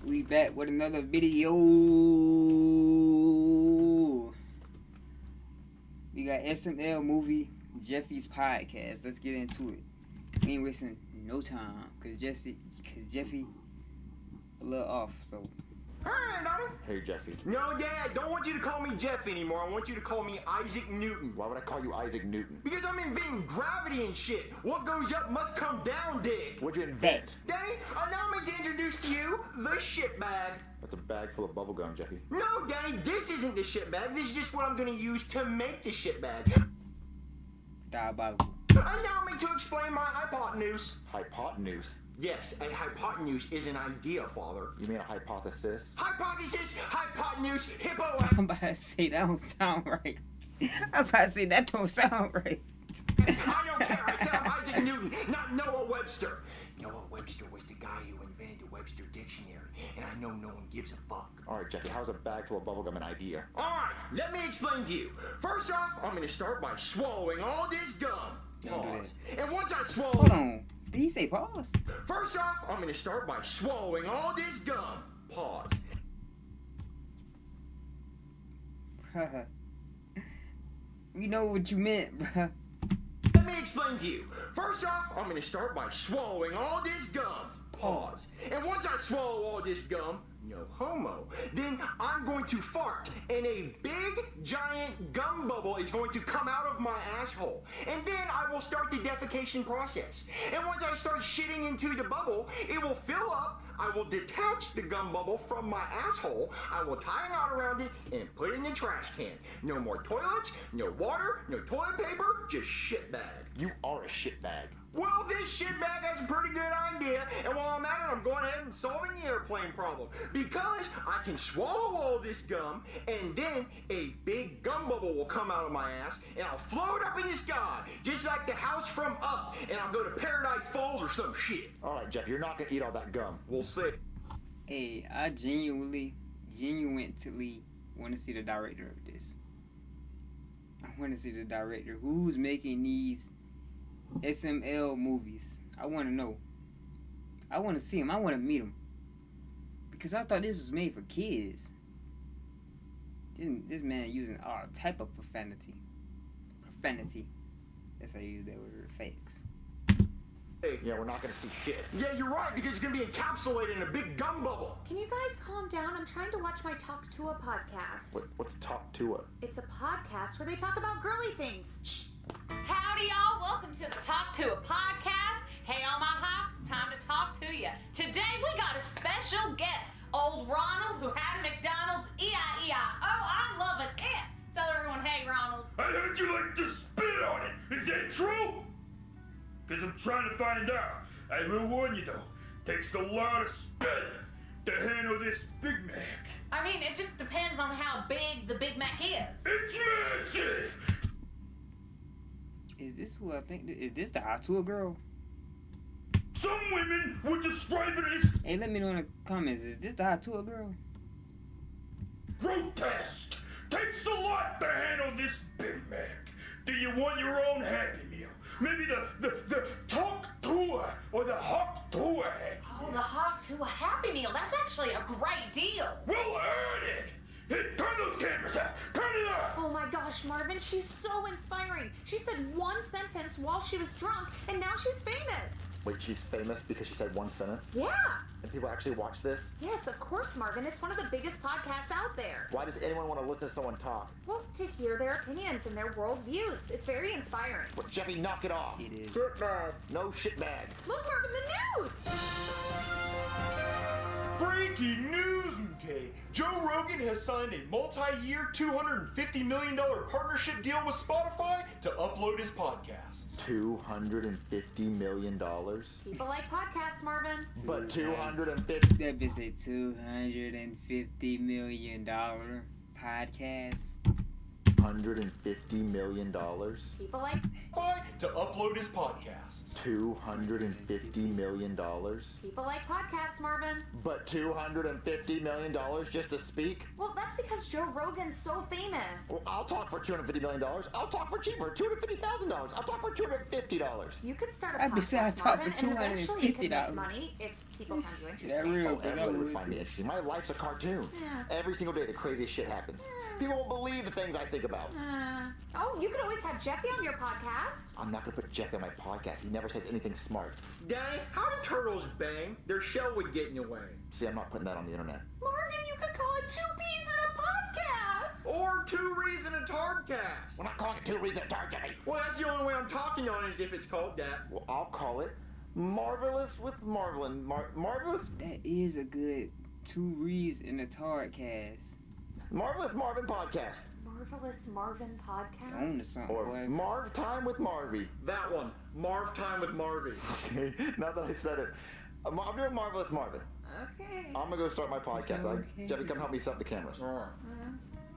We back with another video. We got SML movie, Jeffy's podcast. Let's get into it. We ain't wasting no time, cause Jeffy a little off, so. Hey, Donald. Hey, Jeffy. No, Dad, I don't want you to call me Jeffy anymore. I want you to call me Isaac Newton. Why would I call you Isaac Newton? Because I'm inventing gravity and shit. What goes up must come down, Dick. What'd you invent? Daddy, allow me to introduce to you the shit bag. That's a bag full of bubblegum, Jeffy. No, Daddy, this isn't the shit bag. This is just what I'm going to use to make the shit bag. Diabolical. Allow me to explain my hypotenuse. Hypotenuse? Yes, a hypotenuse is an idea, Father. You mean a hypothesis? Hypothesis, hypotenuse, hippo. I'm about to say that don't sound right. I'm about to say that don't sound right. I don't care. I said I'm Isaac Newton, not Noah Webster. Noah Webster was the guy who invented the Webster Dictionary, and I know no one gives a fuck. All right, Jeffy, how's a bag full of bubblegum an idea? All right, let me explain to you. First off, I'm going to start by swallowing all this gum. Pause. And once I swallow... Hold on. Did he say pause? First off, I'm going to start by swallowing all this gum. Pause. We know what you meant, bruh. Let me explain to you. First off, I'm going to start by swallowing all this gum. Pause. And once I swallow all this gum, no homo, then I'm going to fart, and a big, giant gum bubble is going to come out of my asshole. And then I will start the defecation process. And once I start shitting into the bubble, it will fill up. I will detach the gum bubble from my asshole. I will tie a knot around it and put it in the trash can. No more toilets, no water, no toilet paper, just shit bag. You are a shit bag. Well, this shit bag has a pretty good idea, and while I'm at it, I'm going ahead and solving the airplane problem. Because I can swallow all this gum, and then a big gum bubble will come out of my ass, and I'll float up in the sky, just like the house from Up, and I'll go to Paradise Falls or some shit. All right, Jeff, you're not going to eat all that gum. We'll see. Hey, I genuinely want to see the director of this. I want to see the director. Who's making these SML movies? I want to know. I want to see him. I want to meet him. Because I thought this was made for kids. This man using all type of profanity. That's how you use that word. Facts. Hey. Yeah, we're not going to see shit. Yeah, you're right, because it's going to be encapsulated in a big gum bubble. Can you guys calm down? I'm trying to watch my Talk to a podcast. What's Talk to a? It's a podcast where they talk about girly things. Shh. Howdy, y'all. Welcome to the Talk to a podcast. Hey, all my hawks, it's time to talk to you. Today, we got a special guest, old Ronald, who had a McDonald's E-I-E-I-O. I'm loving it. Tell everyone, hey, Ronald. I heard you like to spit on it. Is that true? Because I'm trying to find out. I will warn you, though. Takes a lot of spit to handle this Big Mac. I mean, it just depends on how big the Big Mac is. It's massive! Is this who I think? Is this the Atua girl? Some women would describe it as Hey, let me know in the comments. Is this the Atua girl? grotesque. Takes a lot to handle this Big Mac. Do you want your own Happy Meal? Maybe the Talk Tour or the Hawk Tour Happy Oh, the hawk to a Happy Meal. That's actually a great deal. Well, earn it! Hey, turn those cameras off! Turn it off! Oh my gosh, Marvin, she's so inspiring. She said one sentence while she was drunk, and now she's famous. Wait, she's famous because she said one sentence? Yeah. And people actually watch this? Yes, of course, Marvin. It's one of the biggest podcasts out there. Why does anyone want to listen to someone talk? Well, to hear their opinions and their worldviews. It's very inspiring. Well, Jeffy, knock it off. It is. Shit bag. No shit bag. Look, Marvin, the news! Breaking news, okay? Joe Rogan has signed a multi-year, $250 million partnership deal with Spotify to upload his podcasts. $250 million? People like podcasts, Marvin. But 250... That bitch say $250 million podcast. $150 million? People like... To upload his podcasts. $250 million? People like podcasts, Marvin. But $250 million just to speak? Well, that's because Joe Rogan's so famous. Well, I'll talk for $250 million. I'll talk for cheaper, $250,000. I'll talk for $250. You could start a I'd be saying I'd podcast, talk for Marvin, and eventually you could $250. make money if people find you That interesting. real, Oh, but I everybody would would find me too. interesting. My life's a cartoon. Yeah. Every single day, the craziest shit happens. People won't believe the things I think about. Oh, you could always have Jeffy on your podcast. I'm not gonna put Jeff on my podcast. He never says anything smart. Daddy, how do turtles bang? Their shell would get in the way. See, I'm not putting that on the internet. Marvin, you could call it 2 Peas in a Podcast. Or 2 Reason a Tardcast. We're not calling it 2 Reasons a Tard, Jeffy. Well, that's the only way I'm talking on it is if it's called that. Well, I'll call it Marvelous with Marvelin. Marvelous? That is a good 2 reads in the Tardcast. Marvelous Marvin Podcast. Marvelous Marvin Podcast. Own to something, Or boy. Marv Time with Marvy. That one. Marv Time with Marvy. Okay, now that I said it. I'm doing Marvelous Marvin. Okay. I'm gonna go start my podcast. Okay. Jeffy, come help me set up the cameras.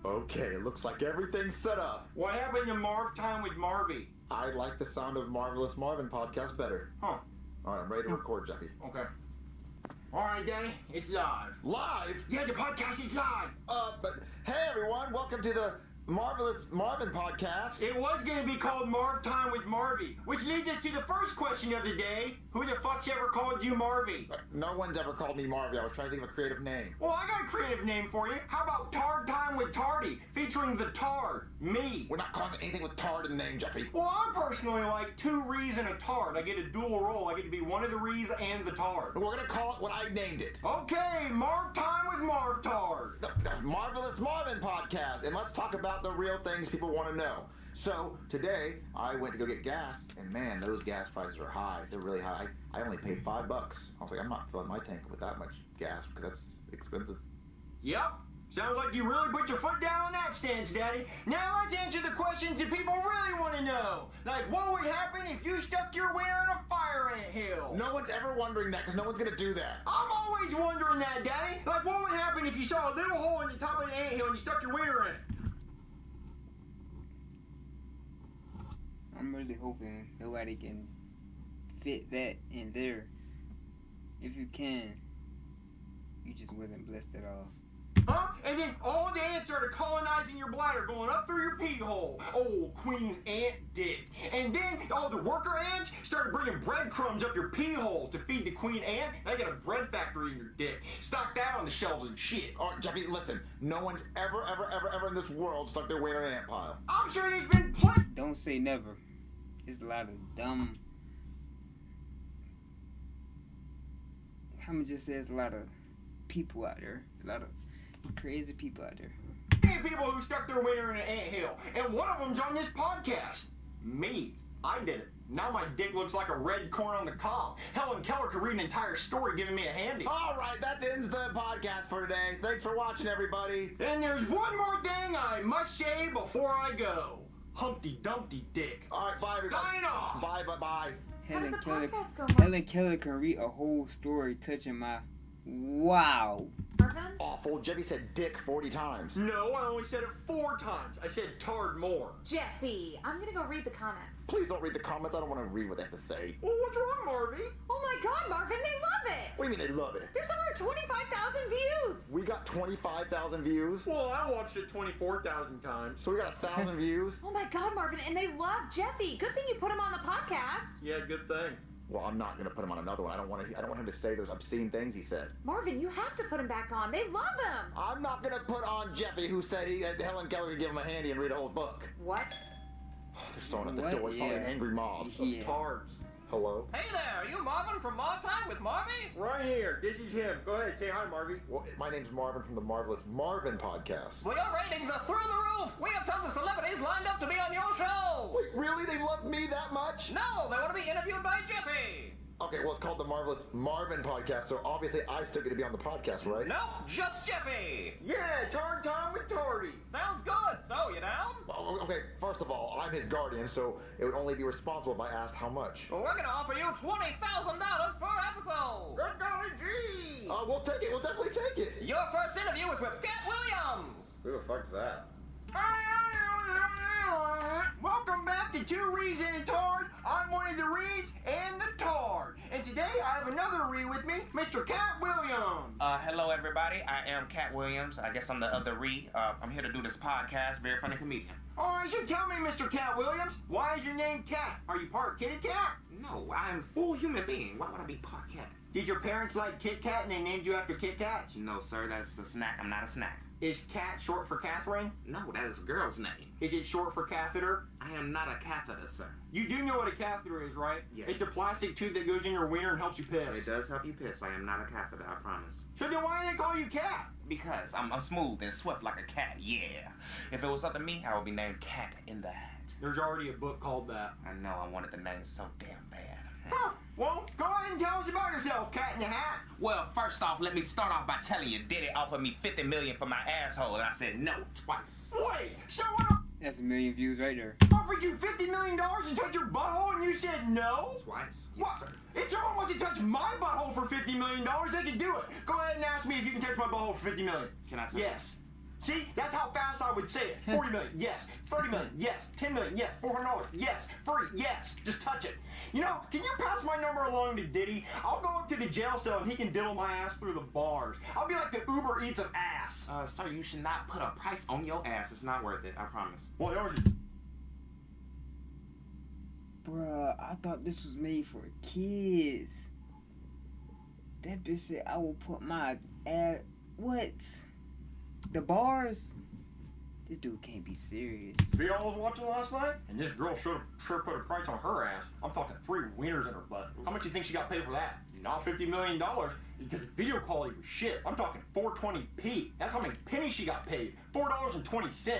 Okay, it looks like everything's set up. What happened to Marv Time with Marvy? I like the sound of Marvelous Marvin podcast better. Huh. All right, I'm ready to record, Jeffy. Okay. All right, Daddy. It's live. Live? Yeah, the podcast is live. But hey everyone, welcome to the Marvelous Marvin podcast. It was going to be called Marv Time with Marvy, which leads us to the first question of the day. Who the fuck's ever called you Marvy? No one's ever called me Marvy. I was trying to think of a creative name. Well, I got a creative name for you. How about Tard Time with Tardy, featuring the Tard, me? We're not calling it anything with Tard in the name, Jeffy. Well, I personally like 2 Rees and a Tard. I get a dual role. I get to be one of the Rees and the Tard. We're gonna call it what I named it. Okay, Marv Time with Marv Tard. The Marvelous Marvin podcast. And let's talk about the real things people want to know. So today I went to go get gas, and man, those gas prices are high. They're really high. I only paid $5. I was like, I'm not filling my tank with that much gas because that's expensive. Yep. Sounds like you really put your foot down on that stance, Daddy. Now let's answer the questions that people really want to know. Like, what would happen if you stuck your wiener in a fire anthill? No one's ever wondering that because no one's gonna do that. I'm always wondering that, Daddy. Like, what would happen if you saw a little hole in the top of the anthill and you stuck your wiener in it? I'm really hoping nobody can fit that in there. If you can, you just wasn't blessed at all. Huh? And then all the ants started colonizing your bladder, going up through your pee hole. Oh, Queen Ant dick. And then all the worker ants started bringing breadcrumbs up your pee hole to feed the Queen Ant. They got a bread factory in your dick. Stock that on the shelves and shit. Oh, Jeffy, listen. No one's ever in this world stuck their wiener in an ant pile. I'm sure there's been plenty. Don't say never. There's a lot of dumb. I'ma just say there's a lot of people out there. A lot of crazy people out there. People who stuck their wiener in an anthill, and one of them's on this podcast. Me. I did it. Now my dick looks like a red corn on the cob. Helen Keller could read an entire story giving me a handy. All right, that ends the podcast for today. Thanks for watching, everybody. And there's one more thing I must say before I go. Humpty Dumpty dick. All right, bye, everybody. Sign off. Bye. How did the Keller, podcast go, Marvin? Helen Keller can read a whole story touching my wow. Marvin? Awful. Jeffy said dick 40 times. No, I only said it 4 times. I said tard more. Jeffy, I'm gonna go read the comments. Please don't read the comments. I don't want to read what they have to say. Well, what's wrong, Marvy? Oh my god, Marvin, they love it! What do you mean they love it? There's over 25,000 views! We got 25,000 views. Well, I watched it 24,000 times. So we got 1,000 views. Oh my god, Marvin, and they love Jeffy. Good thing you put him on the podcast. Yeah, good thing. Well, I'm not gonna put him on another one. I don't want him to say those obscene things he said. Marvin, you have to put him back on. They love him. I'm not gonna put on Jeffy, who said Helen Keller could give him a handy and read a whole book. What? They're someone at the What? door. It's probably an Yeah. angry mob. Yeah. Tards. Hello? Hey there, are you Marvin from Marv Time with Marvy? Right here. This is him. Go ahead, say hi, Marvy. Well, my name's Marvin from the Marvelous Marvin podcast. Well, your ratings are through the roof. We have tons of celebrities lined up to be on your show. Wait, really? They love me that much? No, they want to be interviewed by Jeffy. Okay, well, it's called the Marvelous Marvin podcast, so obviously I still get to be on the podcast, right? Nope, just Jeffy. Yeah, Tard Time with Tardy. Sounds good. So, you down? Oh, okay, first of all, I'm his guardian, so it would only be responsible if I asked how much. Well, we're gonna offer you $20,000 per episode. Good golly gee. We'll take it. We'll definitely take it. Your first interview is with Cat Williams. Who the fuck's that? Welcome back to Two Reeds and a Tard. I'm one of the Reeds and the Tard. And today I have another Reed with me, Mr. Cat Williams. Hello everybody, I am Cat Williams. I guess I'm the other Ree. I'm here to do this podcast, very funny comedian. Alright, so tell me, Mr. Cat Williams, why is your name Cat? Are you part kitty cat? No, I'm a full human being. Why would I be part cat? Did your parents like Kit Kat and they named you after Kit Kats? No sir, that's a snack. I'm not a snack. Is Cat short for Catherine? No, that is a girl's name. Is it short for catheter? I am not a catheter, sir. You do know what a catheter is, right? Yes. It's the plastic tube that goes in your wiener and helps you piss. It does help you piss. I am not a catheter, I promise. So then why do they call you Cat? Because I'm smooth and swift like a cat, yeah. If it was up to me, I would be named Cat in the Hat. There's already a book called that. I know, I wanted the name so damn bad. Huh. Well, go ahead and tell us about yourself, Cat in the Hat. Well, first off, let me start off by telling you, Diddy offered me $50 million for my asshole, and I said no twice. Wait, someone That's 1 million views right there. offered you $50 million to touch your butthole and you said no? Twice? What? If someone wants to touch my butthole for $50 million, they can do it. Go ahead and ask me if you can touch my butthole for $50 million. Can I tell Yes. See, that's how fast I would say it. 40 million, yes. 30 million, yes. 10 million, yes. $400, yes. Free, yes. Just touch it. You know, can you pass my number along to Diddy? I'll go up to the jail cell and he can diddle my ass through the bars. I'll be like the Uber Eats of ass. Sir, you should not put a price on your ass. It's not worth it, I promise. Well, yours is. Bruh, I thought this was made for kids. That bitch said I will put my ass. What? The bars? This dude can't be serious. Y'all was watching last night, and this girl sure put a price on her ass. I'm talking 3 wieners in her butt. How much do you think she got paid for that? Not $50 million, because the video quality was shit. I'm talking 420p. That's how many pennies she got paid. $4.20.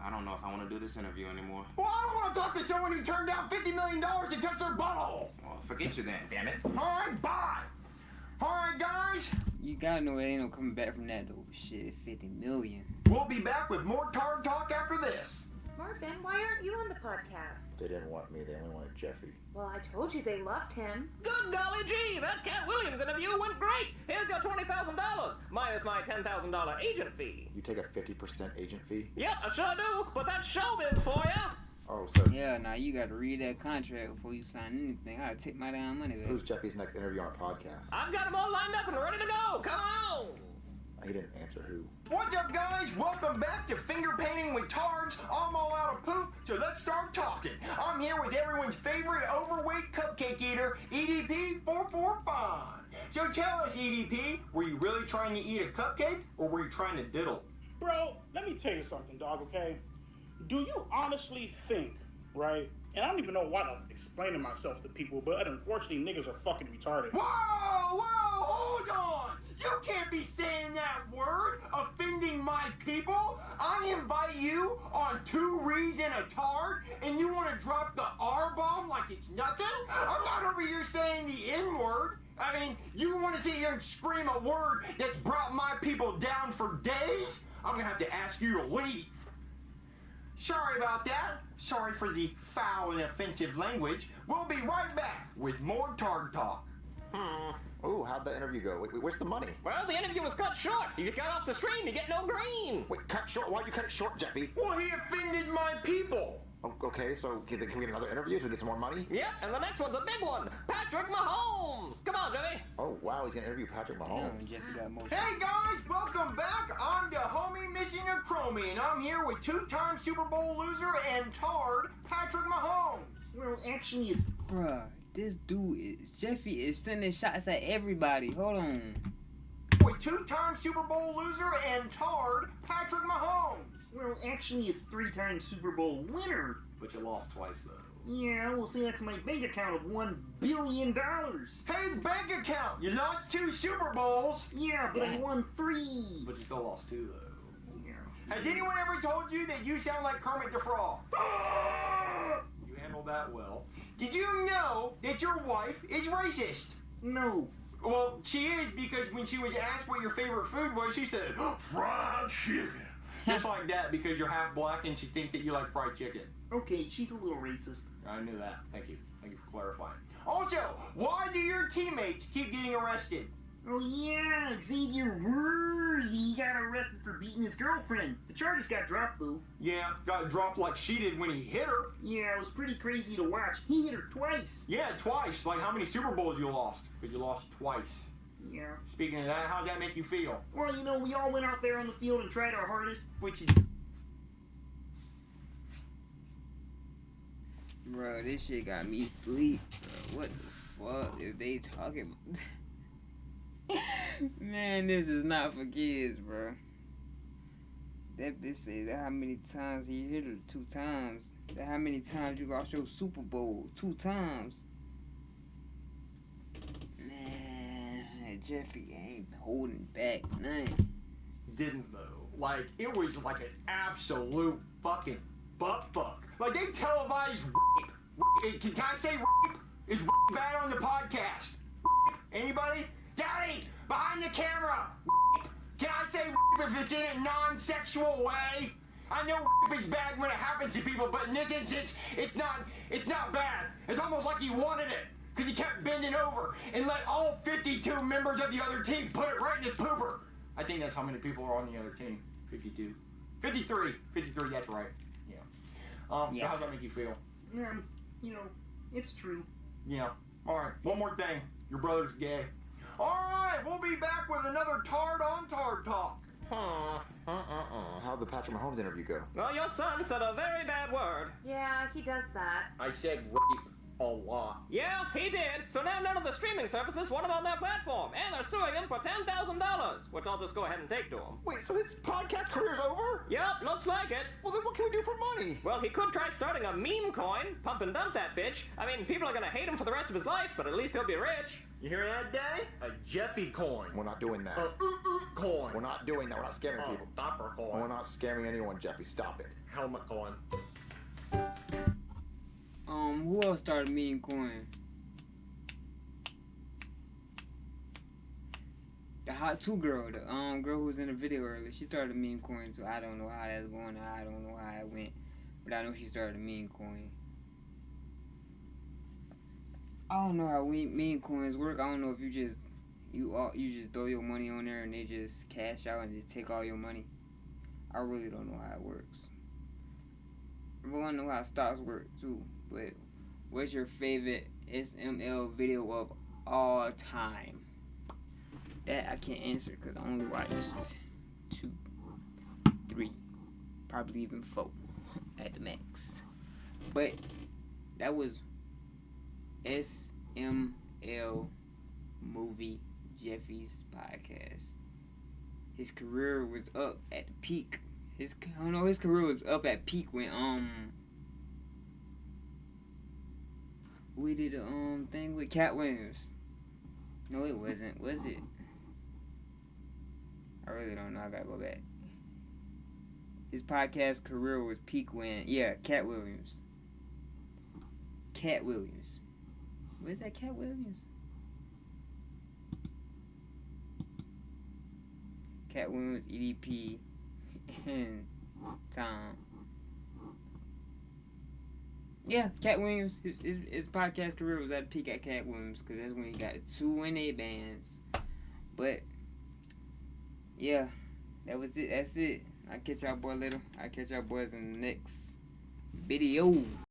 I don't know if I want to do this interview anymore. Well, I don't want to talk to someone who turned down $50 million to touch their butthole. Well, forget you then, damn it. All right, bye. All right, guys. You gotta know it ain't no coming back from that though. Shit, 50 million. We'll be back with more Tard Talk after this. Marvin, why aren't you on the podcast? They didn't want me, they only wanted Jeffy. Well, I told you they loved him. Good golly gee, that Cat Williams interview went great. Here's your $20,000, minus my $10,000 agent fee. You take a 50% agent fee? Yep, I sure do, but that's showbiz for ya. Oh, so Yeah, now you gotta read that contract before you sign anything. I gotta take my damn money back. who's Jeffy's next interview on a podcast? I've got them all lined up and ready to go. Come on. He didn't answer who. What's up, guys? Welcome back to Finger Painting with Tards. I'm all out of poop, so let's start talking. I'm here with everyone's favorite overweight cupcake eater, EDP 445. So tell us, EDP, were you really trying to eat a cupcake, or were you trying to diddle? Bro, let me tell you something, dog, okay? Do you honestly think, right? And I don't even know why I'm explaining myself to people, but unfortunately, niggas are fucking retarded. Whoa, hold on! You can't be saying that word, offending my people. I invite you on 2 Reeds and a Tard, and you want to drop the R-bomb like it's nothing? I'm not over here saying the N-word. I mean, you want to sit here and scream a word that's brought my people down for days? I'm going to have to ask you to leave. Sorry about that. Sorry for the foul and offensive language. We'll be right back with more Tard Talk. Oh, how'd the interview go? Wait, where's the money? Well, the interview was cut short. If you cut off the stream, you get no green. Wait, cut short? Why'd you cut it short, Jeffy? Well, he offended my people. Oh, okay, so can we get another interview so we get some more money? Yep, and the next one's a big one. Patrick Mahomes. Come on, Jimmy. Oh, wow, he's gonna interview Patrick Damn, Mahomes. Jeffy got motion. Hey guys, welcome back. I'm the homie missing a chromie, and I'm here with 2-time Super Bowl loser and Tard, Patrick Mahomes. Well, actually, it's... Bruh, this dude is Jeffy is sending shots at everybody. Hold on. With 2-time Super Bowl loser and Tard, Patrick Mahomes. Well, actually, it's 3-time Super Bowl winner. But you lost twice, though. Yeah, we'll say that's my bank account of $1 billion. Hey, bank account, you lost 2 Super Bowls. Yeah, but I won 3. But you still lost 2, though. Yeah. Has anyone ever told you that you sound like Kermit the Frog? You handled that well. Did you know that your wife is racist? No. Well, she is, because when she was asked what your favorite food was, she said, fried chicken. Just like that, because you're half black and she thinks that you like fried chicken. Okay, she's a little racist. I knew that. Thank you. Thank you for clarifying. Also, why do your teammates keep getting arrested? Oh yeah, Xavier Word. he got arrested for beating his girlfriend. The charges got dropped, though. Yeah, got dropped like she did when he hit her. Yeah, it was pretty crazy to watch. He hit her twice. Yeah, twice. Like how many Super Bowls you lost? Because you lost twice. Yeah. Speaking of that, how does that make you feel? Well, you know, we all went out there on the field and tried our hardest, which is... Bro, this shit got me sleep, bro. What the fuck is they talking about? Man, this is not for kids, bro. That bitch said that how many times he hit her 2 times. That how many times you lost your Super Bowl 2 times. Man, Jeffy ain't holding back nothing. Didn't though. Like, it was like an absolute fucking butt fuck. Like, they televised rape. Can I say rape? Is rape bad on the podcast? Rape? Anybody? Daddy, behind the camera. Rape. Can I say rape if it's in a non-sexual way? I know rape is bad when it happens to people, but in this instance, it's not bad. It's almost like he wanted it, because he kept bending over and let all 52 members of the other team put it right in his pooper. I think that's how many people are on the other team. 52. 53, that's right. Yeah. Yeah. So how does that make you feel? You know, it's true. Yeah. Alright, one more thing. Your brother's gay. Alright, we'll be back with another Tard on Tard Talk. How'd the Patrick Mahomes interview go? Well, your son said a very bad word. Yeah, he does that. I said rape a lot. Yeah, he did. So now none of the streaming services want him on their platform, and they're suing him for $10,000, which I'll just go ahead and take to him. Wait, so his podcast career's over? Yep, looks like it. Well, then what can we do for money? Well, he could try starting a meme coin, pump and dump that bitch. I mean, people are gonna hate him for the rest of his life, but at least he'll be rich. You hear that, Daddy? A Jeffy coin. We're not doing that. Coin. We're not doing that. We're not scamming people. Dopper coin. We're not scamming anyone, Jeffy. Stop it. Helmet coin. Who else started meme coin? The Hot 2 girl, the girl who was in the video earlier, she started a meme coin, so I don't know how that's going. I don't know how it went, but I know she started a meme coin. I don't know how meme coins work. I don't know if you just throw your money on there and they just cash out and just take all your money. I really don't know how it works. I want to know how stocks work too. But what's your favorite SML video of all time? That I can't answer because I only watched 2, 3, probably even 4 at the max. But that was SML Movie Jeffy's podcast. His career was up at the peak. His career was up at peak when we did a thing with Cat Williams. No, it wasn't. Was it? I really don't know. I gotta go back. His podcast career was peak when Cat Williams. Cat Williams. Where's that Cat Williams? Cat Williams, EDP, and Tom. Yeah, Cat Williams. His podcast career was at the peak at Cat Williams because that's when he got 2 in 8 bands. But yeah, that was it. That's it. I'll catch y'all boy later. I'll catch y'all boys in the next video.